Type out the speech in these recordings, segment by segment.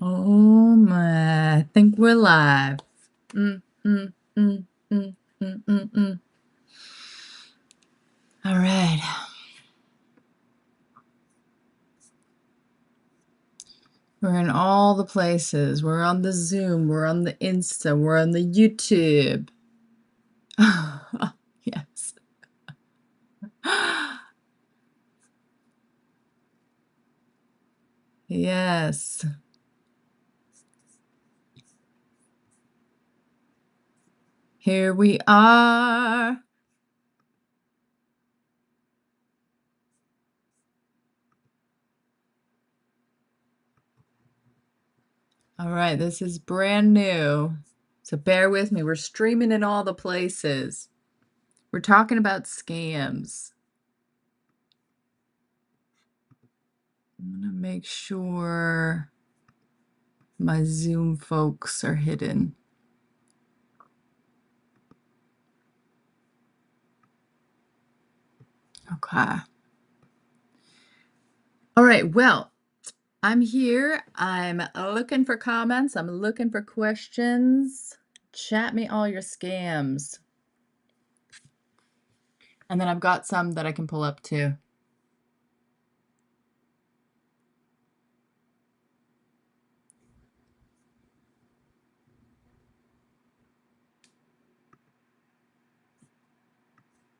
Oh my, I think we're live. Mm, mm, mm, mm, mm, mm, mm. All right. We're in all the places. We're on the Zoom, we're on the Insta, we're on the YouTube. Yes. Yes. Here we are. All right, this is brand new. So bear with me. We're streaming in all the places. We're talking about scams. I'm gonna make sure my Zoom folks are hidden. Okay. All right, well, I'm here. I'm looking for comments. I'm looking for questions. Chat me all your scams. And then I've got some that I can pull up too.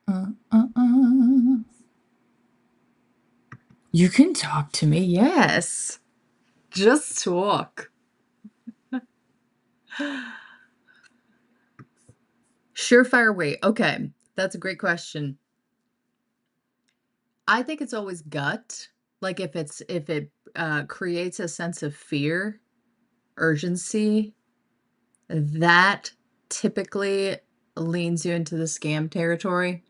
Uh, uh, uh. You can talk to me, yes. Just talk. Surefire way. Okay, that's a great question. I think it's always gut. Like if it creates a sense of fear, urgency, that typically leans you into the scam territory.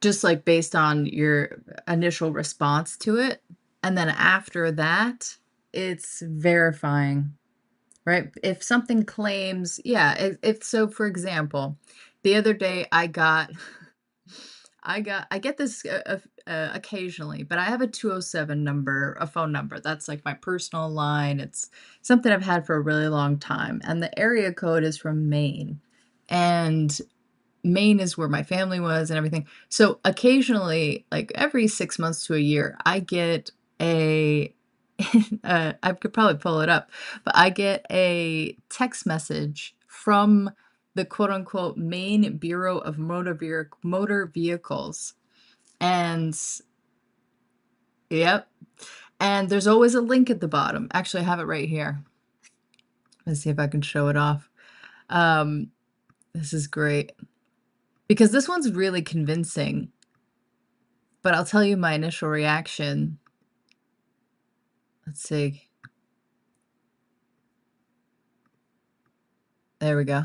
Just like based on your initial response to it. And then after that, it's verifying. Right? If something claims yeah, if so, for example, the other day I get this, occasionally, but I have a 207 number, a phone number, that's, like, my personal line, it's something I've had for a really long time, and the area code is from Maine, and Maine is where my family was and everything. So, occasionally, like, every 6 months to a year, I get a I could probably pull it up, but I get a text message from the quote unquote Maine Bureau of Motor Vehicles. And yep. And there's always a link at the bottom. Actually, I have it right here. Let's see if I can show it off. Um, this is great because this one's really convincing, but I'll tell you my initial reaction. Let's see. There we go.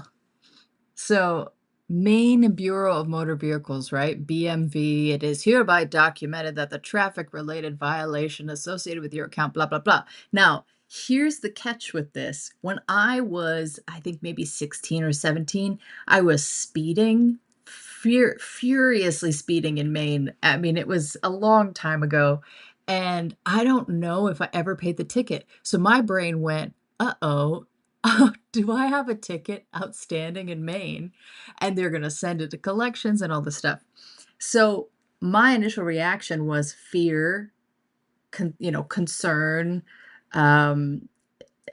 So, Maine Bureau of Motor Vehicles, right? BMV, it is hereby documented that the traffic related violation associated with your account, blah, blah, blah. Now, here's the catch with this. When I was, I think maybe 16 or 17, I was speeding, furiously speeding in Maine. I mean, it was a long time ago. And I don't know if I ever paid the ticket. So my brain went, uh oh, oh, do I have a ticket outstanding in Maine? And they're gonna send it to collections and all this stuff. So, my initial reaction was fear, concern, um,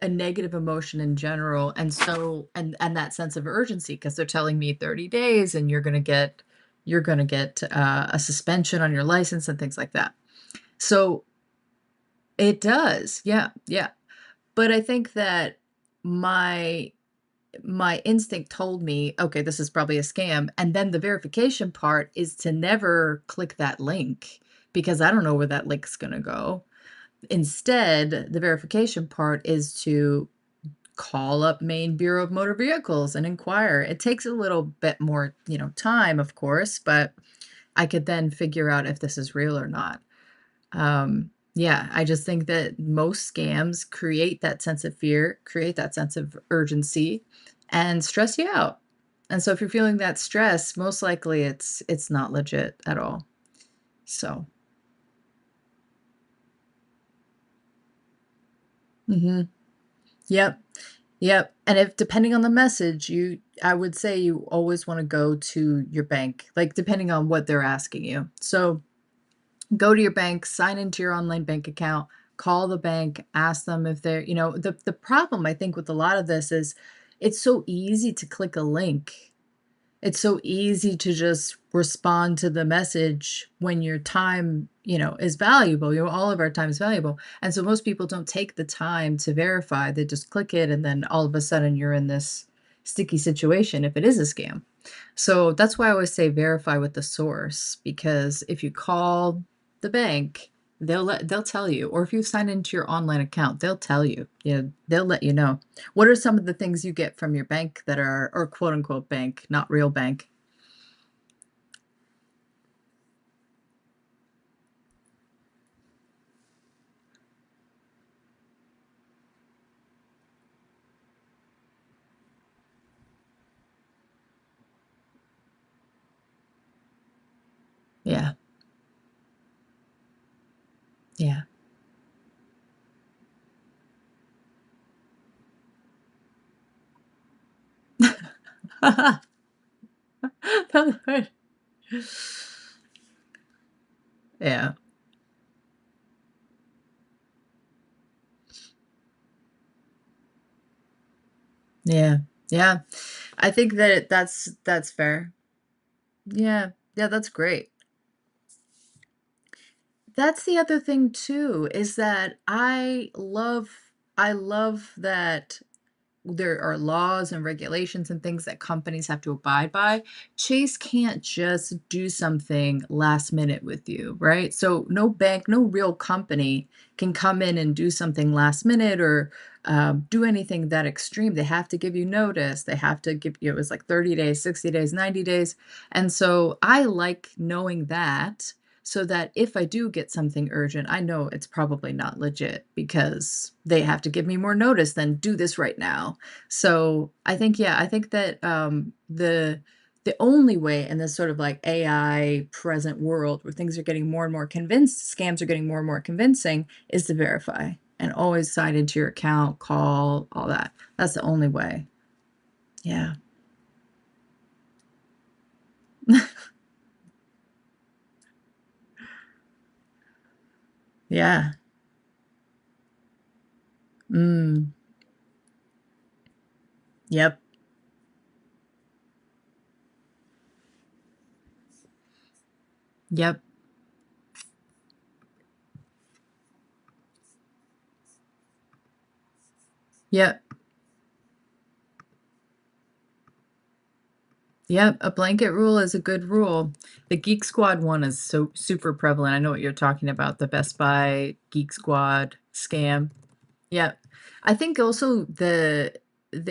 a negative emotion in general, and so and that sense of urgency because 'cause they're telling me 30 days and you're gonna get, a suspension on your license and things like that. So, it does, yeah, yeah. But I think that my my instinct told me, "Okay, this is probably a scam," and then the verification part is to never click that link because I don't know where that link's gonna go. Instead, the verification part is to call up Maine Bureau of Motor Vehicles and inquire. It takes a little bit more, time, of course, but I could then figure out if this is real or not. Yeah, I just think that most scams create that sense of fear, create that sense of urgency, and stress you out. And so if you're feeling that stress, most likely it's not legit at all. So, Mhm. Yep. Yep, and if depending on the message, I would say you always wanna go to your bank, like, depending on what they're asking you. So, go to your bank, sign into your online bank account, call the bank, ask them if they're the problem I think with a lot of this is it's so easy to click a link. It's so easy to just respond to the message when your time, is valuable. All of our time is valuable. And so most people don't take the time to verify. They just click it and then all of a sudden you're in this sticky situation if it is a scam. So that's why I always say verify with the source because if you call the bank, they'll tell you. Or if you sign into your online account, they'll tell you. Yeah, they'll let you know. What are some of the things you get from your bank that are or quote unquote bank, not real bank? Yeah. Yeah. That's right. Yeah. Yeah. Yeah. I think that that's fair. Yeah. Yeah, that's great. That's the other thing too, is that I love that there are laws and regulations and things that companies have to abide by. Chase can't just do something last minute with you, right? So no bank, no real company can come in and do something last minute or do anything that extreme. They have to give you notice. They have to give you, it was like 30 days, 60 days, 90 days. And so I like knowing that so that if I do get something urgent, I know it's probably not legit because they have to give me more notice than do this right now. So I think, yeah, I think that the only way in this sort of like AI present world where things are getting more and more convinced, scams are getting more and more convincing, is to verify and always sign into your account, call, all that. That's the only way. Yeah. Yeah. Mm. Yep. Yep. Yep. Yep, a blanket rule is a good rule. The Geek Squad one is so super prevalent. I know what you're talking about, the Best Buy Geek Squad scam. Yep. I think also the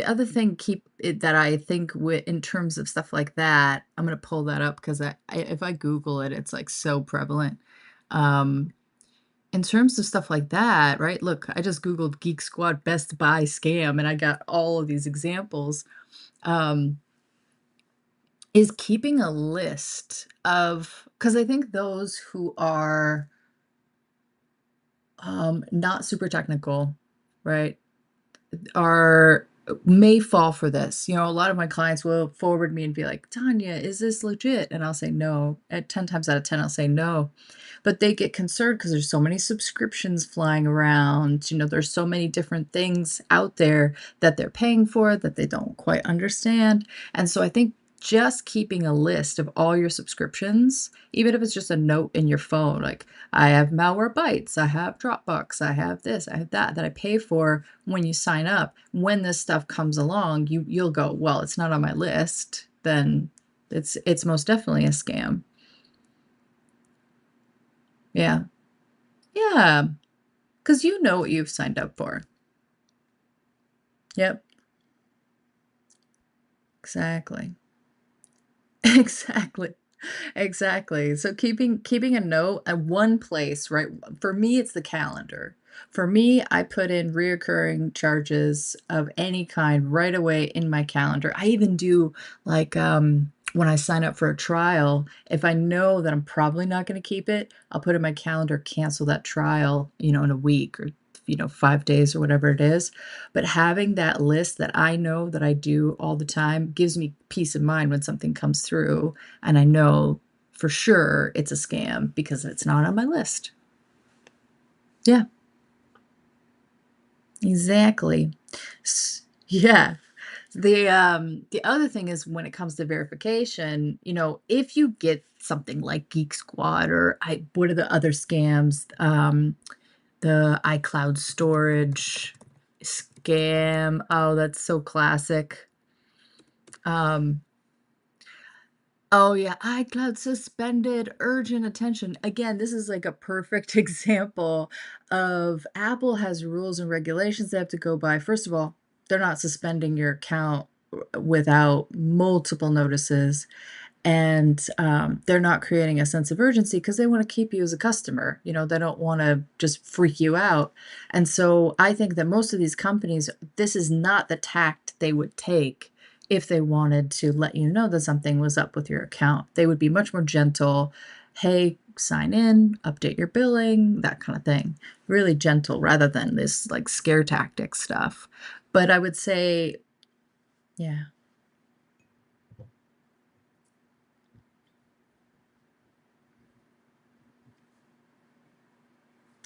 other thing keep it that I think in terms of stuff like that, I'm gonna pull that up because I if I Google it, it's like so prevalent. Um, in terms of stuff like that, right? Look, I just Googled Geek Squad Best Buy scam and I got all of these examples. Um, is keeping a list of because I think those who are, not super technical, right, are may fall for this. A lot of my clients will forward me and be like, "Tanya, is this legit?" And I'll say, "No." At 10 times out of 10, I'll say, "No." But they get concerned because there's so many subscriptions flying around. There's so many different things out there that they're paying for that they don't quite understand. And so I think just keeping a list of all your subscriptions, even if it's just a note in your phone, like I have Malwarebytes, I have Dropbox, I have this, I have that I pay for when you sign up. When this stuff comes along, you'll go, well, it's not on my list, then it's most definitely a scam. Yeah. Yeah. Because you know what you've signed up for. Yep. Exactly. Exactly. Exactly. So keeping a note at one place, right? For me, it's the calendar. For me, I put in reoccurring charges of any kind right away in my calendar. I even do like when I sign up for a trial, if I know that I'm probably not going to keep it, I'll put in my calendar, cancel that trial, in a week or 5 days or whatever it is. But having that list that I know that I do all the time gives me peace of mind when something comes through and I know for sure it's a scam because it's not on my list. Yeah, exactly. Yeah. The other thing is when it comes to verification, if you get something like Geek Squad or what are the other scams? The iCloud storage scam. Oh, that's so classic. Um, oh yeah, iCloud suspended, urgent attention. Again, this is like a perfect example of Apple has rules and regulations they have to go by. First of all, they're not suspending your account without multiple notices. And they're not creating a sense of urgency because they want to keep you as a customer. They don't want to just freak you out. And so I think that most of these companies, this is not the tact they would take if they wanted to let you know that something was up with your account. They would be much more gentle. Hey, sign in, update your billing, that kind of thing. Really gentle rather than this like scare tactic stuff. But I would say, yeah,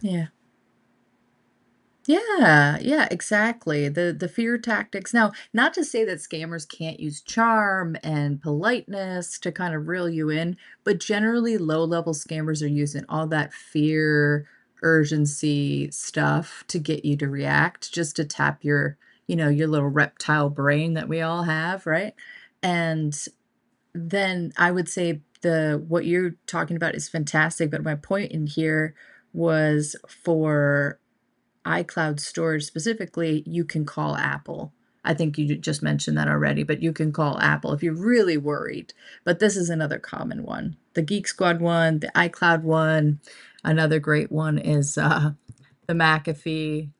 yeah. Yeah, yeah, exactly. The fear tactics. Now, not to say that scammers can't use charm and politeness to kind of reel you in, but generally low-level scammers are using all that fear, urgency stuff to get you to react, just to tap your little reptile brain that we all have, right? And then I would say the what you're talking about is fantastic, but my point in here was for iCloud storage specifically, you can call Apple. I think you just mentioned that already, but you can call Apple if you're really worried. But this is another common one. The Geek Squad one, the iCloud one. Another great one is the McAfee.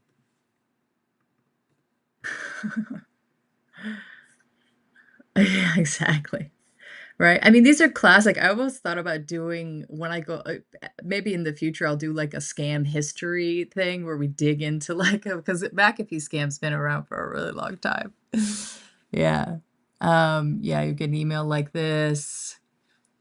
Yeah, exactly. Right. I mean, these are classic. I almost thought about doing when I go, maybe in the future, I'll do like a scam history thing where we dig into because McAfee scam's been around for a really long time. Yeah. Yeah, you get an email like this.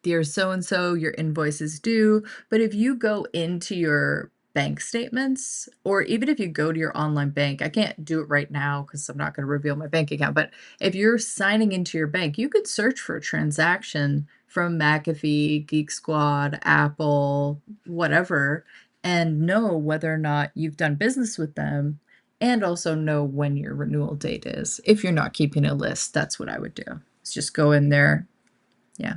Dear so and so, your invoice is due. But if you go into your bank statements, or even if you go to your online bank, I can't do it right now because I'm not going to reveal my bank account. But if you're signing into your bank, you could search for a transaction from McAfee, Geek Squad, Apple, whatever, and know whether or not you've done business with them and also know when your renewal date is. If you're not keeping a list, that's what I would do. Is just go in there. Yeah.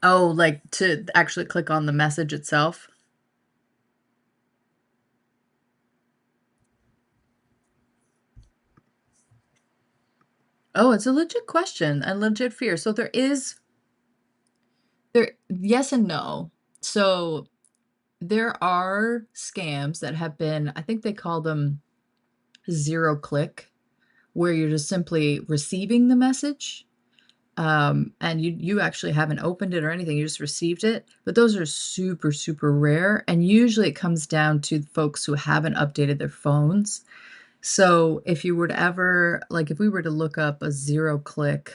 Oh, like, to actually click on the message itself? Oh, it's a legit question and legit fear. So there yes and no. So, there are scams that have been I think they call them 0 click, where you're just simply receiving the message, and you actually haven't opened it or anything, you just received it, but those are super, super rare, and usually it comes down to folks who haven't updated their phones. So if you were to ever like, if we were to look up a 0 click,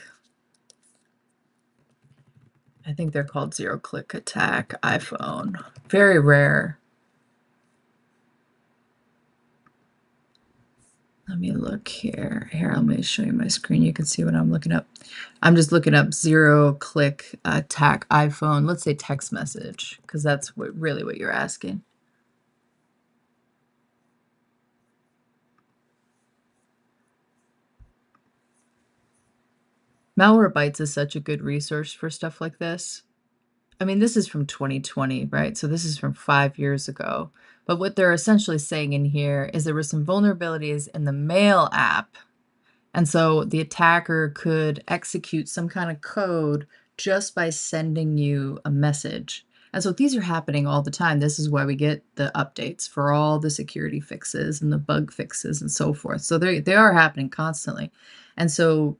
I think they're called 0 click attack iPhone. Very rare. Let me look here. Here, let me show you my screen. You can see what I'm looking up. I'm just looking up 0 click attack iPhone. Let's say text message, because that's really what you're asking. Malwarebytes is such a good resource for stuff like this. I mean, this is from 2020, right? So this is from 5 years ago. But what they're essentially saying in here is there were some vulnerabilities in the Mail app, and so the attacker could execute some kind of code just by sending you a message. And so these are happening all the time. This is why we get the updates for all the security fixes and the bug fixes and so forth. So they are happening constantly. And so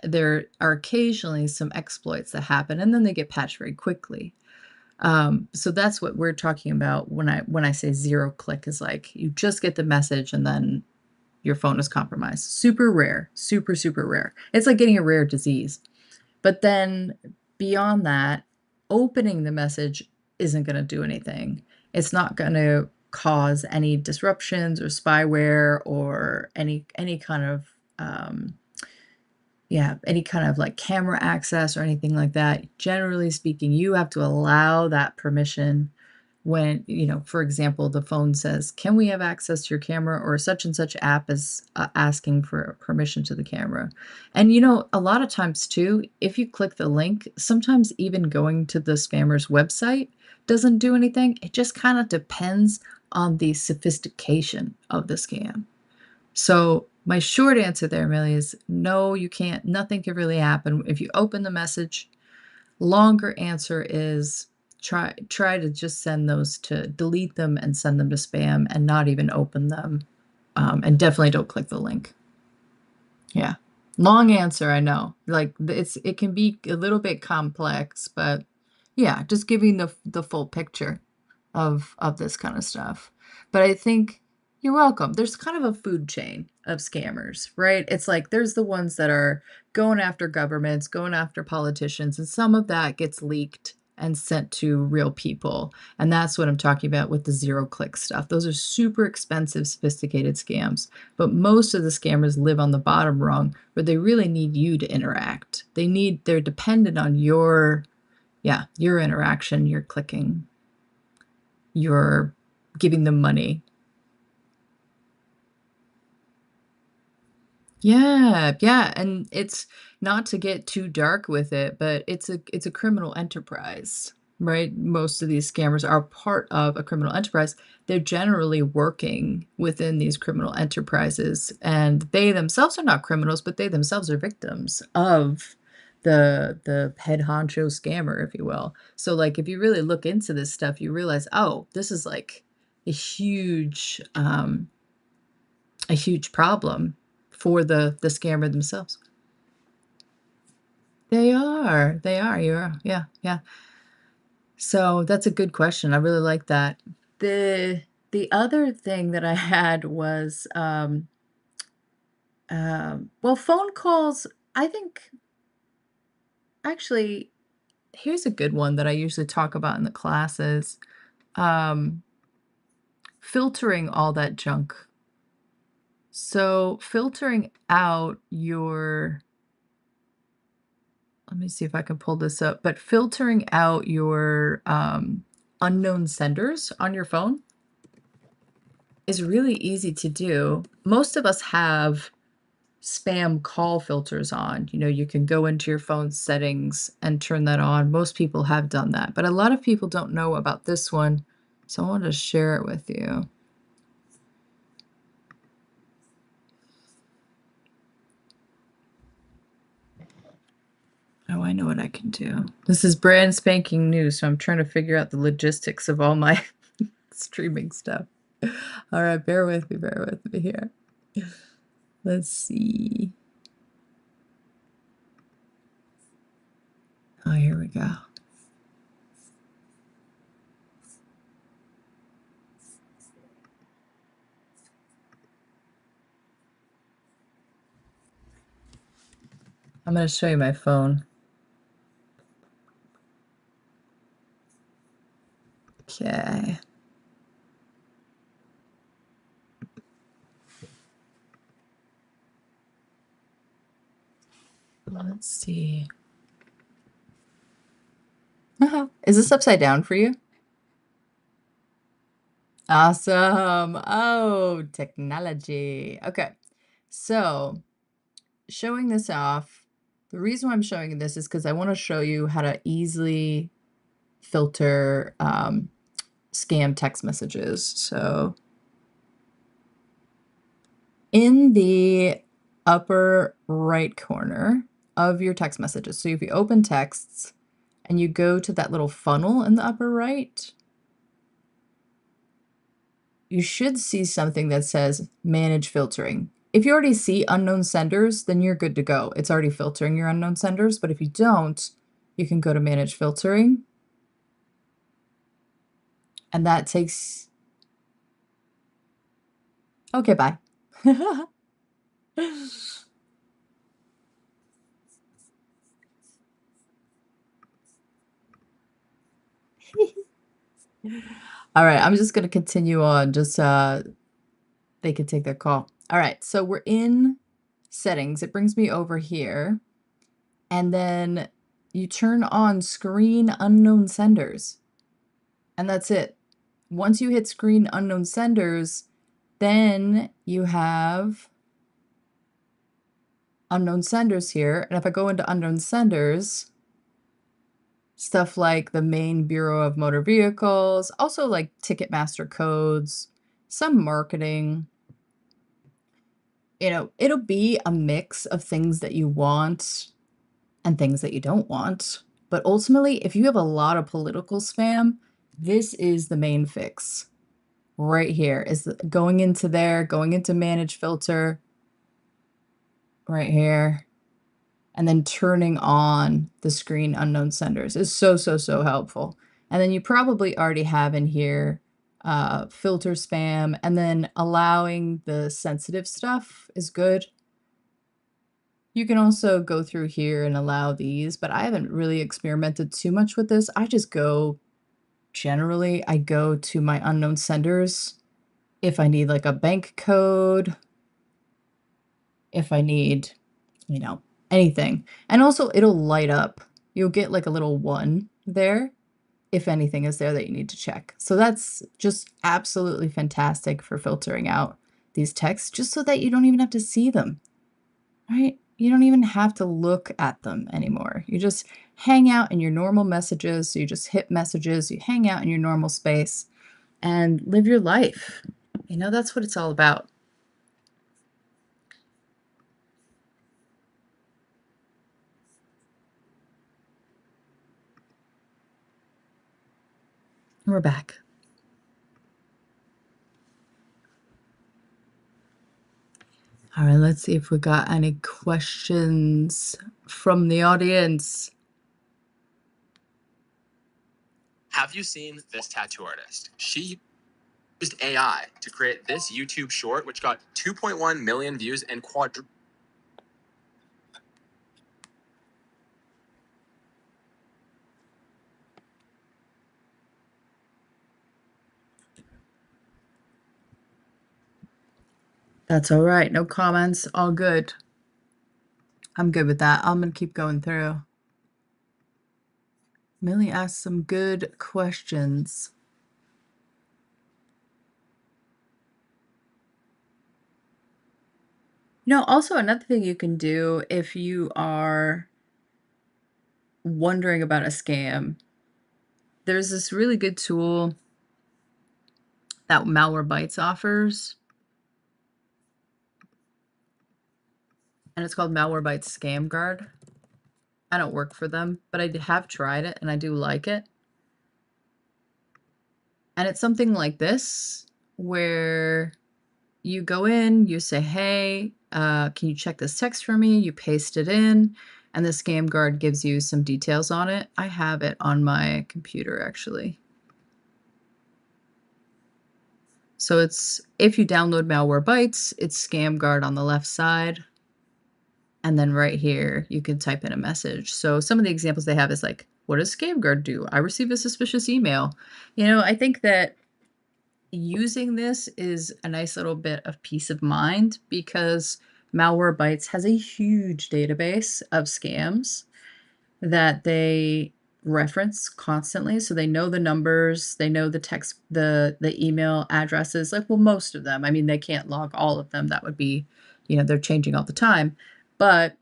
there are occasionally some exploits that happen, and then they get patched very quickly. So that's what we're talking about when I say zero click is like you just get the message and then your phone is compromised. Super rare, super, super rare. It's like getting a rare disease. But then beyond that, opening the message isn't going to do anything. It's not going to cause any disruptions or spyware or any kind of any kind of like camera access or anything like that. Generally speaking, you have to allow that permission when, for example, the phone says, "Can we have access to your camera?" or such and such app is asking for permission to the camera. And, a lot of times too, if you click the link, sometimes even going to the spammer's website doesn't do anything. It just kind of depends on the sophistication of the scam. So my short answer there, Millie, is no, you can't. Nothing can really happen if you open the message. Longer answer is try to just send those to delete them and send them to spam and not even open them. And definitely don't click the link. Yeah. Long answer, I know. Like it can be a little bit complex, but yeah, just giving the full picture of this kind of stuff. But I think you're welcome. There's kind of a food chain of scammers, right? It's like there's the ones that are going after governments, going after politicians, and some of that gets leaked and sent to real people. And that's what I'm talking about with the zero click stuff. Those are super expensive, sophisticated scams. But most of the scammers live on the bottom rung where they really need you to interact. They're dependent on your interaction, your clicking, your giving them money. Yeah, yeah, and it's not to get too dark with it, but it's a criminal enterprise, right? Most of these scammers are part of a criminal enterprise. They're generally working within these criminal enterprises, and they themselves are not criminals, but they themselves are victims of the head honcho scammer, if you will. So, like, if you really look into this stuff, you realize, oh, this is like a huge um, a huge problem for the scammer themselves. They are, yeah, yeah. So, that's a good question, I really like that. The the other thing that I had was, well, phone calls, I think actually, here's a good one that I usually talk about in the classes, um, filtering all that junk. So, filtering out your let me see if I can pull this up, but filtering out your, unknown senders on your phone is really easy to do. Most of us have spam call filters on. You can go into your phone settings and turn that on. Most people have done that, but a lot of people don't know about this one, so I wanted to share it with you. Oh, I know what I can do. This is brand spanking new, so I'm trying to figure out the logistics of all my streaming stuff. All right, bear with me here. Let's see. Oh, here we go. I'm going to show you my phone. Okay. Let's see. Is this upside down for you? Awesome. Oh, technology. Okay. So, showing this off, the reason why I'm showing you this is because I want to show you how to easily filter scam text messages. So, in the upper right corner of your text messages, so if you open texts and you go to that little funnel in the upper right, you should see something that says manage filtering. If you already see unknown senders, then you're good to go. It's already filtering your unknown senders, but if you don't, you can go to manage filtering, and that takes okay, bye. Alright, I'm just gonna continue on, just, they can take their call. Alright, so we're in settings, it brings me over here, and then you turn on screen unknown senders, and that's it. Once you hit screen unknown senders, then you have unknown senders here, and if I go into unknown senders, stuff like the Maine Bureau of Motor Vehicles, also like Ticketmaster codes, some marketing, it'll be a mix of things that you want and things that you don't want. But ultimately, if you have a lot of political spam, this is the main fix right here is going into there, going into manage filter right here, and then turning on the screen unknown senders is so, so, so helpful. And then you probably already have in here filter spam, and then allowing the sensitive stuff is good. You can also go through here and allow these, but I haven't really experimented too much with this. I just go generally, I go to my unknown senders if I need like a bank code, if I need, you know, anything. And also it'll light up. You'll get like a little one there if anything is there that you need to check. So that's just absolutely fantastic for filtering out these texts just so that you don't even have to see them, right? You don't even have to look at them anymore. You just hang out in your normal messages. So you just hit messages, you hang out in your normal space and live your life. That's what it's all about. We're back. All right, let's see if we got any questions from the audience. Have you seen this tattoo artist? She used AI to create this YouTube short, which got 2.1 million views and That's all right. No comments. All good. I'm good with that. I'm going to keep going through. Millie asked some good questions. Also another thing you can do if you are wondering about a scam, there's this really good tool that Malwarebytes offers, and it's called Malwarebytes Scam Guard. I don't work for them, but I have tried it and I do like it. And it's something like this where you go in, you say, hey, can you check this text for me? You paste it in, and the scam guard gives you some details on it. I have it on my computer, actually. So it's, if you download Malwarebytes, it's scam guard on the left side. And then right here, you can type in a message. So some of the examples they have is like, what does scam guard do? I received a suspicious email. I think that using this is a nice little bit of peace of mind because Malwarebytes has a huge database of scams that they reference constantly. So they know the numbers, they know the text, the email addresses, like, well, most of them. I mean, they can't log all of them. That would be, they're changing all the time. But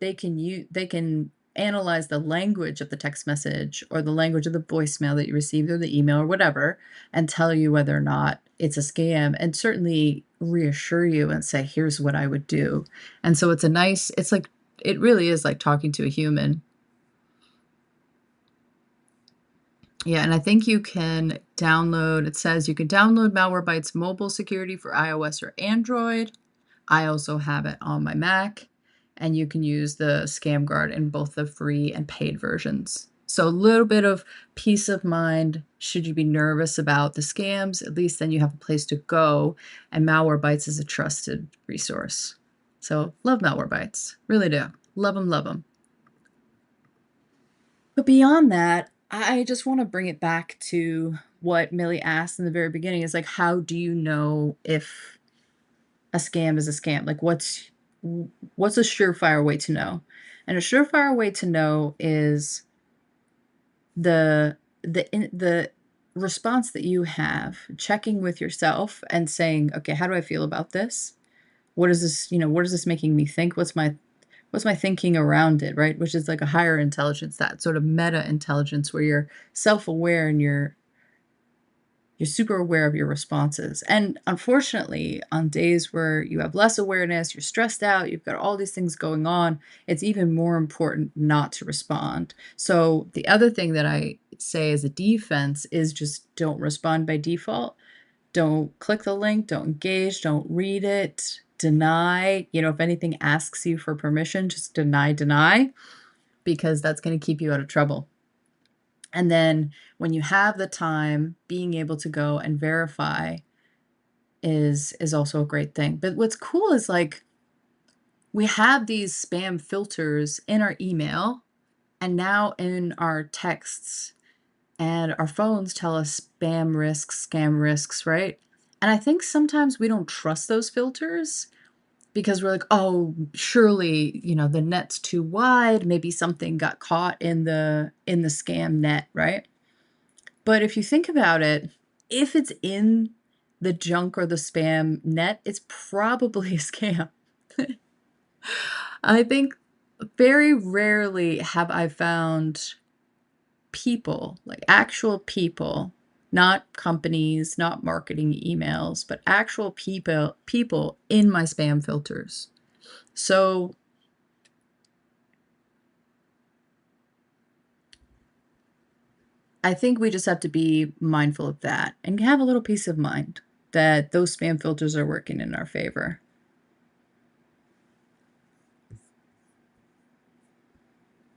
they can analyze the language of the text message or the language of the voicemail that you received or the email or whatever and tell you whether or not it's a scam and certainly reassure you and say, here's what I would do. And so it's like, it really is like talking to a human. Yeah, and I think you can download, it says you can download Malwarebytes mobile security for iOS or Android. I also have it on my Mac, and you can use the Scam Guard in both the free and paid versions. So a little bit of peace of mind should you be nervous about the scams, at least then you have a place to go, and Malwarebytes is a trusted resource. So love Malwarebytes, really do. Love them, love them. But beyond that, I just wanna bring it back to what Millie asked in the very beginning, is like, how do you know if a scam is a scam? Like, what's a surefire way to know? And a surefire way to know is the response that you have, checking with yourself and saying, "Okay, how do I feel about this? What is this, what is this making me think? What's my thinking around it?" Right? Which is like a higher intelligence, that sort of meta intelligence where you're self-aware and you're super aware of your responses. And unfortunately, on days where you have less awareness, you're stressed out, you've got all these things going on, it's even more important not to respond. So, the other thing that I say as a defense is just don't respond by default. Don't click the link, don't engage, don't read it, deny. If anything asks you for permission, just deny, because that's going to keep you out of trouble. And then when you have the time, being able to go and verify is also a great thing. But what's cool is like we have these spam filters in our email and now in our texts, and our phones tell us spam risks, scam risks, right? And I think sometimes we don't trust those filters because we're like, "Oh, surely, the net's too wide, maybe something got caught in the scam net," right? But if you think about it, if it's in the junk or the spam net, it's probably a scam. I think very rarely have I found people, like actual people, not companies, not marketing emails, but actual people in my spam filters. So I think we just have to be mindful of that and have a little peace of mind that those spam filters are working in our favor.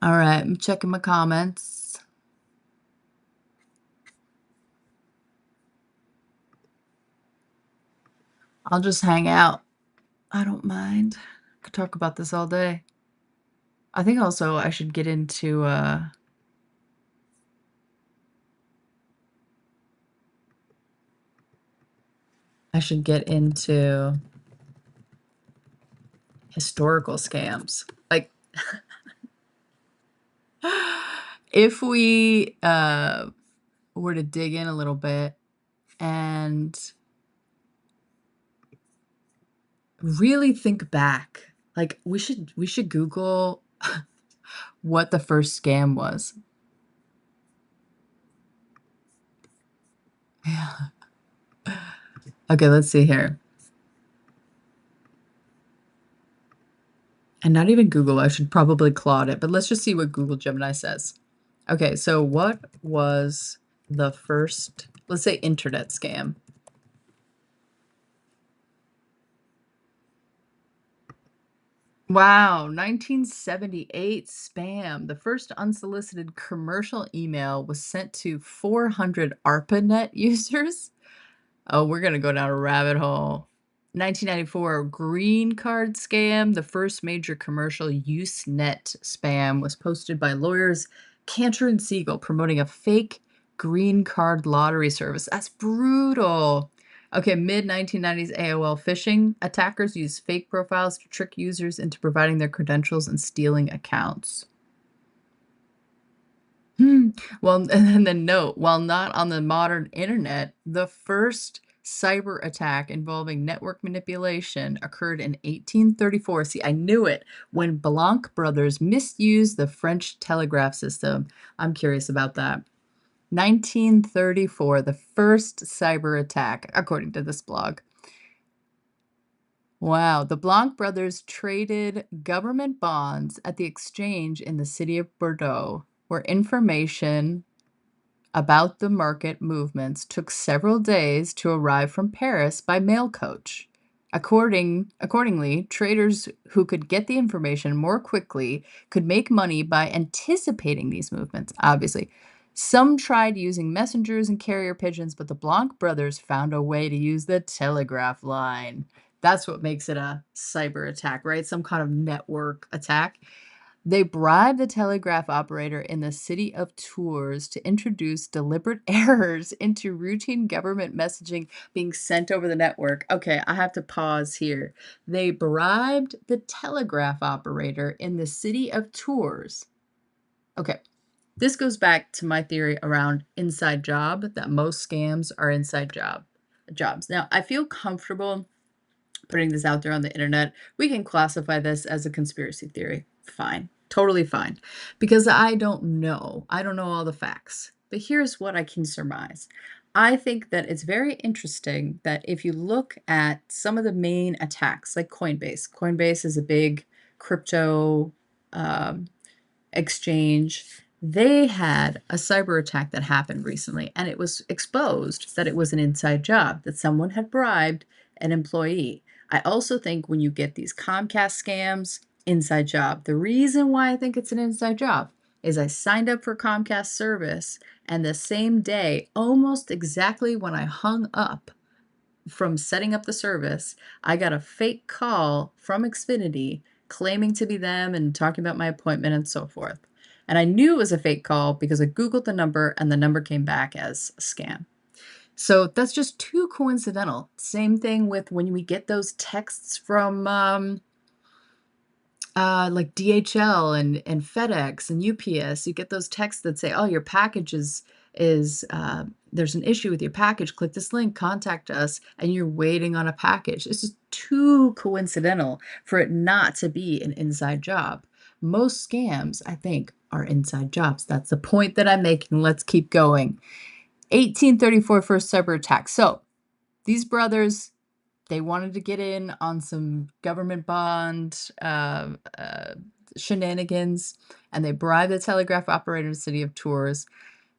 All right, I'm checking my comments. I'll just hang out. I don't mind. Could talk about this all day. I think also I should get into historical scams. Like if we were to dig in a little bit and really think back, like we should Google what the first scam was. Yeah. Okay, let's see here. And not even Google, I should probably Claude it, but let's just see what Google Gemini says. Okay, so what was the first, let's say, internet scam? Wow, 1978 spam. The first unsolicited commercial email was sent to 400 ARPANET users. Oh, we're gonna go down a rabbit hole. 1994 green card scam. The first major commercial Usenet spam was posted by lawyers Cantor and Siegel promoting a fake green card lottery service. That's brutal. Okay, mid 1990s AOL phishing. Attackers use fake profiles to trick users into providing their credentials and stealing accounts. Hmm. Well, and then note, while not on the modern internet, the first cyber attack involving network manipulation occurred in 1834. See, I knew it, when Blanc brothers misused the French telegraph system. I'm curious about that. 1934, the first cyber attack, according to this blog. Wow, the Blanc brothers traded government bonds at the exchange in the city of Bordeaux, where information about the market movements took several days to arrive from Paris by mail coach. Accordingly, traders who could get the information more quickly could make money by anticipating these movements, obviously. Some tried using messengers and carrier pigeons, but the Blanc brothers found a way to use the telegraph line. That's what makes it a cyber attack, right? Some kind of network attack. They bribed the telegraph operator in the city of Tours to introduce deliberate errors into routine government messaging being sent over the network. Okay, I have to pause here. They bribed the telegraph operator in the city of Tours. Okay, this goes back to my theory around inside job, that most scams are inside jobs. Now, I feel comfortable putting this out there on the internet. We can classify this as a conspiracy theory. Fine. Totally fine. Because I don't know. I don't know all the facts. But here's what I can surmise. I think that it's very interesting that if you look at some of the main attacks, like Coinbase is a big crypto um, exchange. They had a cyber attack that happened recently, and it was exposed that it was an inside job, that someone had bribed an employee. I also think when you get these Comcast scams, inside job. The reason why I think it's an inside job is I signed up for Comcast service, and the same day, almost exactly when I hung up from setting up the service, I got a fake call from Xfinity claiming to be them and talking about my appointment and so forth. And I knew it was a fake call because I Googled the number and the number came back as a scam. So that's just too coincidental. Same thing with when we get those texts from like DHL and FedEx and UPS. You get those texts that say, "Oh, your package is there's an issue with your package. Click this link, contact us," and you're waiting on a package. This is too coincidental for it not to be an inside job. Most scams, I think, are inside jobs. That's the point that I'm making. Let's keep going. 1834 first cyber attack. So these brothers, they wanted to get in on some government bond shenanigans, and they bribed the telegraph operator in the city of Tours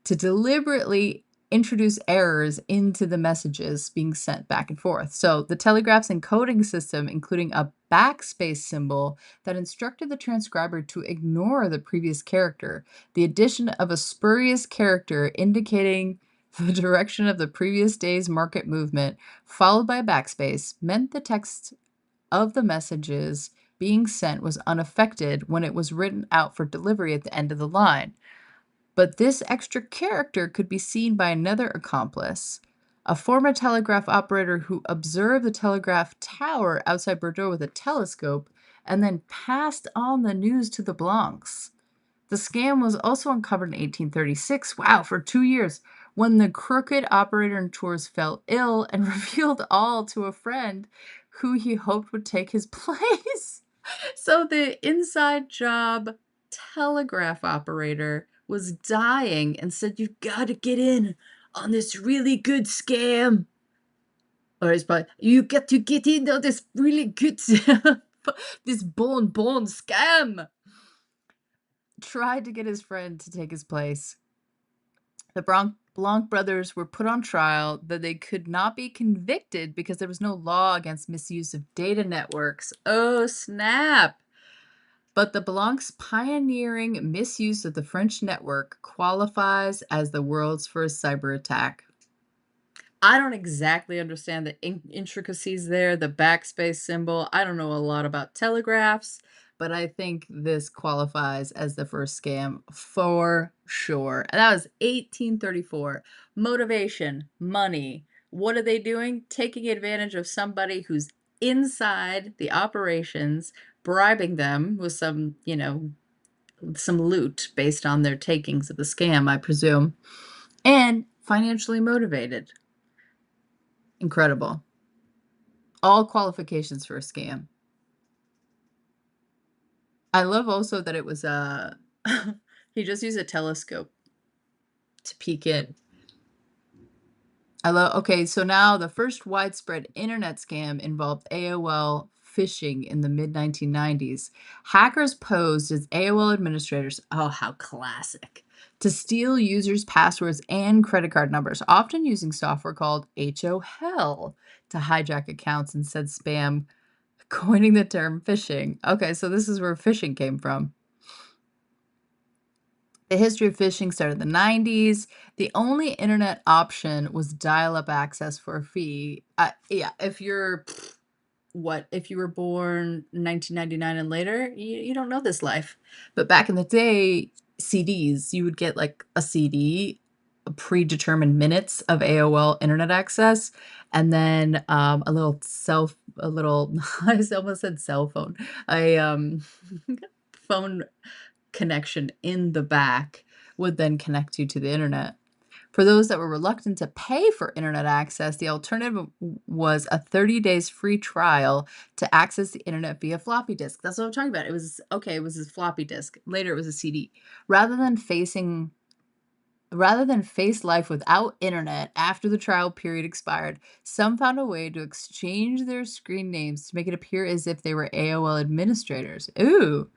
to deliberately introduce errors into the messages being sent back and forth. So the telegraph's encoding system, including a backspace symbol that instructed the transcriber to ignore the previous character, the addition of a spurious character indicating the direction of the previous day's market movement, followed by a backspace, meant the text of the messages being sent was unaffected when it was written out for delivery at the end of the line. But this extra character could be seen by another accomplice, a former telegraph operator who observed the telegraph tower outside Bordeaux with a telescope and then passed on the news to the Blancs. The scam was also uncovered in 1836, wow, for 2 years, when the crooked operator in Tours fell ill and revealed all to a friend who he hoped would take his place. So the inside job telegraph operator was dying and said, "You've got to get in on this really good scam." Or it's probably, "You got to get in on this really good, this bon scam." Tried to get his friend to take his place. The Blanc brothers were put on trial, though they could not be convicted because there was no law against misuse of data networks. Oh, snap! But the Blancs' pioneering misuse of the French network qualifies as the world's first cyber attack. I don't exactly understand the intricacies there, the backspace symbol. I don't know a lot about telegraphs, but I think this qualifies as the first scam for sure. And that was 1834. Motivation, money. What are they doing? Taking advantage of somebody who's inside the operations, bribing them with some loot based on their takings of the scam, I presume, and financially motivated. Incredible. All qualifications for a scam. I love also that it was he just used a telescope to peek in. Okay, so now the first widespread internet scam involved AOL phishing in the mid 1990s. Hackers posed as AOL administrators. Oh, how classic. To steal users' passwords and credit card numbers, often using software called HO to hijack accounts and send spam, coining the term phishing. Okay, so this is where phishing came from. The history of phishing started in the 90s. The only internet option was dial-up access for a fee. Yeah, if you're if you were born 1999 and later, you don't know this life. But back in the day, CDs, you would get like a CD, predetermined minutes of AOL internet access, and then a little, I almost said cell phone, a phone connection in the back would then connect you to the internet. For those that were reluctant to pay for internet access, the alternative was a 30 days free trial to access the internet via floppy disk. That's what I'm talking about. It was okay, it was a floppy disk. Later it was a CD. Rather than facing Rather than face life without internet after the trial period expired, some found a way to exchange their screen names to make it appear as if they were AOL administrators. Ooh.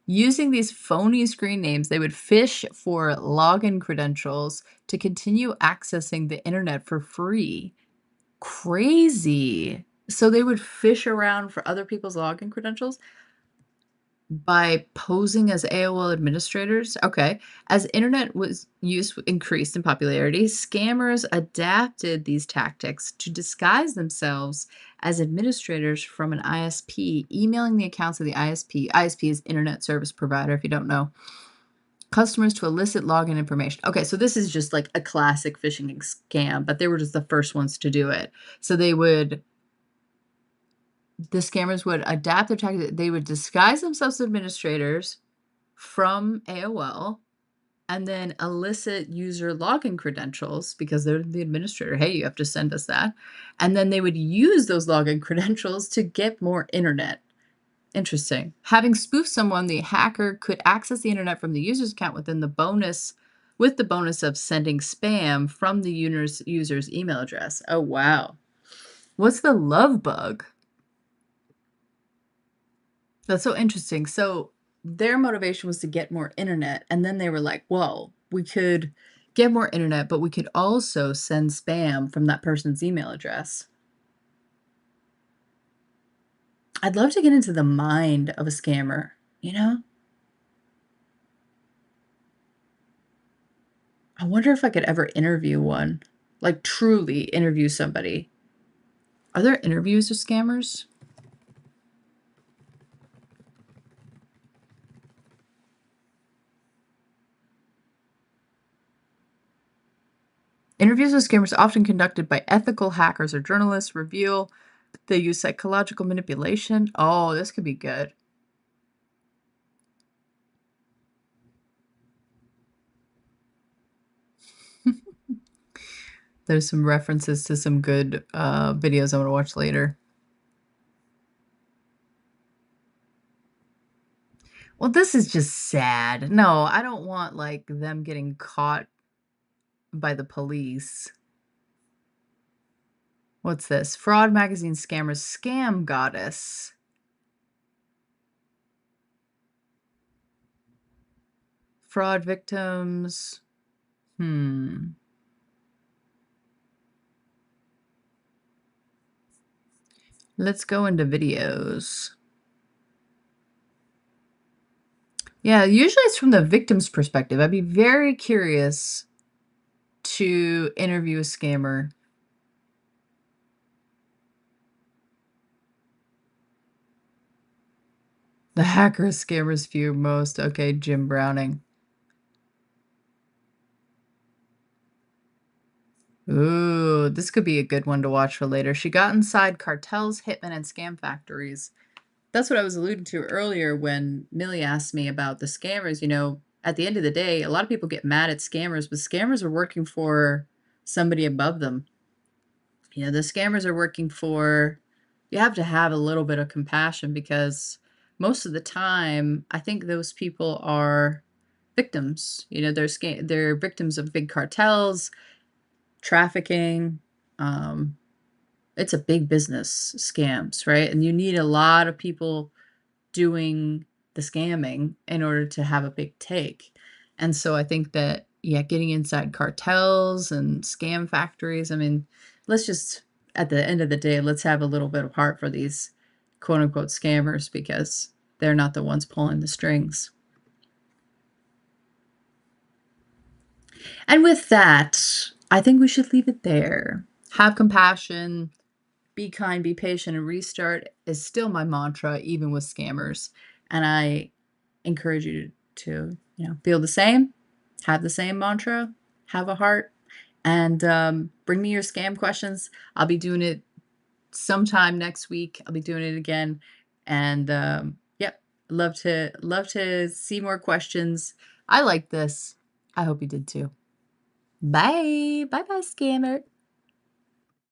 Using these phony screen names, they would fish for login credentials to continue accessing the internet for free. Crazy. So they would fish around for other people's login credentials by posing as AOL administrators. Okay. As internet was use increased in popularity, scammers adapted these tactics to disguise themselves as administrators from an ISP, emailing the accounts of the ISP. ISP is Internet Service Provider, if you don't know. Customers to elicit login information. Okay, so this is just like a classic phishing scam, but they were just the first ones to do it. So the scammers would adapt their tactics. They would disguise themselves as administrators from AOL and then elicit user login credentials because they're the administrator. Hey, you have to send us that. And then they would use those login credentials to get more internet. Interesting. Having spoofed someone, the hacker could access the internet from the user's account with the bonus of sending spam from the user's email address. Oh, wow. What's the love bug? That's so interesting. So their motivation was to get more internet, and then they were like, "Whoa, we could get more internet, but we could also send spam from that person's email address." I'd love to get into the mind of a scammer, you know? I wonder if I could ever interview one, like truly interview somebody. Are there interviews with scammers? Interviews with scammers, often conducted by ethical hackers or journalists, reveal they use psychological manipulation. Oh, this could be good. There's some references to some good videos I want to watch later. Well, this is just sad. No, I don't want like them getting caught by the police. What's this? Fraud magazine scammers scam goddess. Fraud victims. Hmm. Let's go into videos. Yeah, usually it's from the victim's perspective. I'd be very curious to interview a scammer. The hacker scammers fear most. Okay, Jim Browning. Ooh, this could be a good one to watch for later. She got inside cartels, hitmen, and scam factories. That's what I was alluding to earlier when Millie asked me about the scammers. You know, at the end of the day, a lot of people get mad at scammers, but scammers are working for somebody above them. You know, the scammers are working for, you have to have a little bit of compassion because most of the time, I think those people are victims. You know, they're victims of big cartels, trafficking, um, It's a big business, scams, right? And you need a lot of people doing the scamming in order to have a big take. And so I think that, yeah, getting inside cartels and scam factories, I mean, let's just, at the end of the day, let's have a little bit of heart for these quote unquote scammers because they're not the ones pulling the strings. And with that, I think we should leave it there. Have compassion, be kind, be patient, and restart is still my mantra, even with scammers. And I encourage you to, feel the same, have the same mantra, have a heart, and bring me your scam questions. I'll be doing it sometime next week. I'll be doing it again, and yep, love to see more questions. I like this. I hope you did too. Bye. Bye bye, scammer.